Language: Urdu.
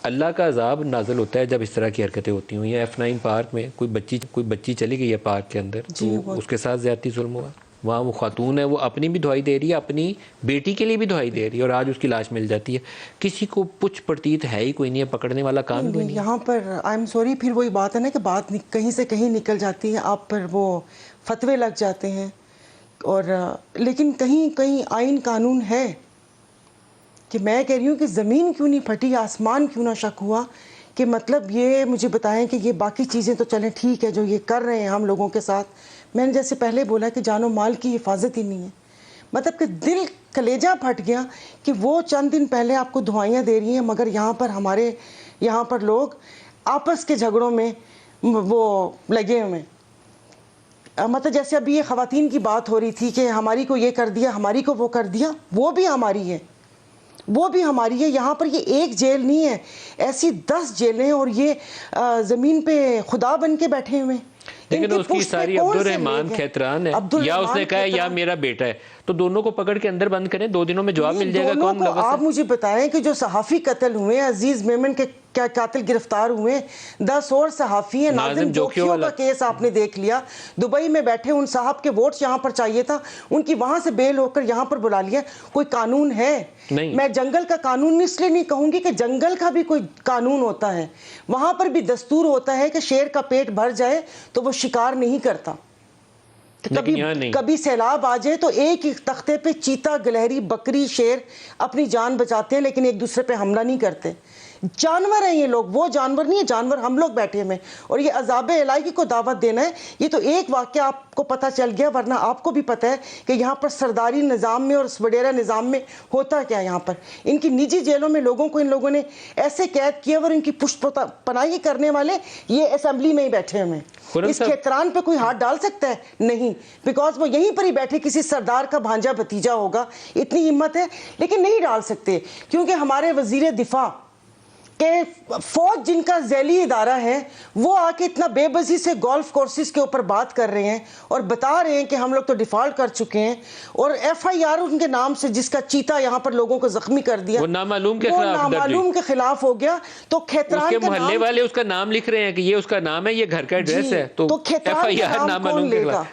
اللہ کا عذاب نازل ہوتا ہے جب اس طرح کی حرکتیں ہوتی ہوں. یا F9 پارک میں کوئی بچی چلی گئی ہے پارک کے اندر, تو اس کے ساتھ زیادتی ظلم ہوا. وہاں وہ خاتون ہے, وہ اپنی بھی دعائی دے رہی ہے, اپنی بیٹی کے لیے بھی دعائی دے رہی ہے, اور آج اس کی لاش مل جاتی ہے. کسی کو پچھ پڑتیت ہے ہی کوئی نہیں ہے, پکڑنے والا کام کوئی نہیں ہے. یہاں پر آئی ایم سوری, پھر وہی بات ہے نا کہ بات کہیں سے کہیں نکل جاتی ہے, آپ پر وہ فتوے لگ جاتے ہیں. اور لیکن کہیں آئین قانون ہے کہ میں کہہ رہی ہوں کہ زمین کیوں نہیں پھٹی, آسمان کیوں نہ شک ہوا, کہ مطلب یہ مجھے بتائیں کہ یہ باقی چیزیں تو چلیں ٹھیک ہے جو یہ کر رہے ہیں ہم لوگوں کے ساتھ. میں نے جیسے پہلے بولا کہ جان و مال کی حفاظت ہی نہیں ہے. مطلب کہ دل کلیجہ پھٹ گیا کہ وہ چند دن پہلے آپ کو دعائیاں دے رہی ہیں, مگر ہمارے یہاں پر لوگ آپس کے جھگڑوں میں وہ لگے ہوئے. مطلب جیسے ابھی یہ خواتین کی بات ہو رہی تھی کہ ہماری کو یہ کر دیا, ہماری کو وہ کر دیا, وہ بھی ہماری ہے, وہ بھی ہماری ہے. یہاں پر یہ ایک جیل نہیں ہے, ایسی 10 جیلیں, اور یہ زمین پہ خدا بن کے بیٹھے ہوئے. لیکن اس کی ساری عبدالرحمان کھیتران ہے, یا اس نے کہا ہے یا میرا بیٹا ہے, تو دونوں کو پکڑ کے اندر بند کریں, 2 دنوں میں جواب مل جائے گا کون لوگوں سے. آپ مجھے بتائیں کہ جو صحافی قتل ہوئے, عزیز میمن کے قاتل گرفتار ہوئے, 10 اور صحافی ہیں, ناظم جوکیوں کا کیس آپ نے دیکھ لیا, دبئی میں بیٹھے, ان صاحب کے ووٹس یہاں پر چاہیے تھا, ان کی وہاں سے بیل ہو کر یہاں پر بلا لیا. کوئی قانون ہے؟ میں جنگل کا قانون اس لیے نہیں کہوں گی کہ جنگل کا بھی کوئی قانون ہوتا ہے, وہاں پر بھی دستور ہوتا ہے کہ شیر کا پیٹ بھر جائے تو وہ شکار نہیں کرتا. کبھی سیلاب آ جائے تو ایک تختے پہ چیتا, گلہری, بکری, شیر اپنی جان بچاتے ہیں, لیکن ایک دوسرے پہ حملہ نہیں کرتے. جانور ہیں یہ لوگ, وہ جانور نہیں ہے, جانور ہم لوگ بیٹھے ہیں. اور یہ عذاب الہی کو دعوت دینا ہے. یہ تو ایک واقعہ آپ کو پتہ چل گیا, ورنہ آپ کو بھی پتہ ہے کہ یہاں پر سرداری نظام میں اور وڈیرا نظام میں ہوتا کیا ہے. یہاں پر ان کی نجی جیلوں میں لوگوں کو ان لوگوں نے ایسے قید کیا, اور ان کی پشت پناہی کرنے والے یہ اسمبلی میں ہی بیٹھے ہوئے ہیں. اس کھیتران پہ کوئی ہاتھ ڈال سکتا ہے؟ نہیں, بیکاز وہ یہیں پر ہی بیٹھے کسی سردار کا بھانجا بھتیجا ہوگا, اتنی ہمت ہے, لیکن نہیں ڈال سکتے, کیونکہ ہمارے وزیر دفاع کہ فوج جن کا ذیلی ادارہ ہے, وہ آ کے اتنا بے بسی سے گولف کورسز کے اوپر بات کر رہے ہیں اور بتا رہے ہیں کہ ہم لوگ تو ڈیفالٹ کر چکے ہیں, اور FIR ان کے نام سے جس کا چیتا یہاں پر لوگوں کو زخمی کر دیا, وہ نامعلوم کے خلاف ہو گیا. تو کھیتران کے محلے والے اس کا نام لکھ رہے ہیں کہ یہ اس کا نام ہے, یہ گھر کا ایڈریس ہے, تو FIR نامعلوم کے خلاف.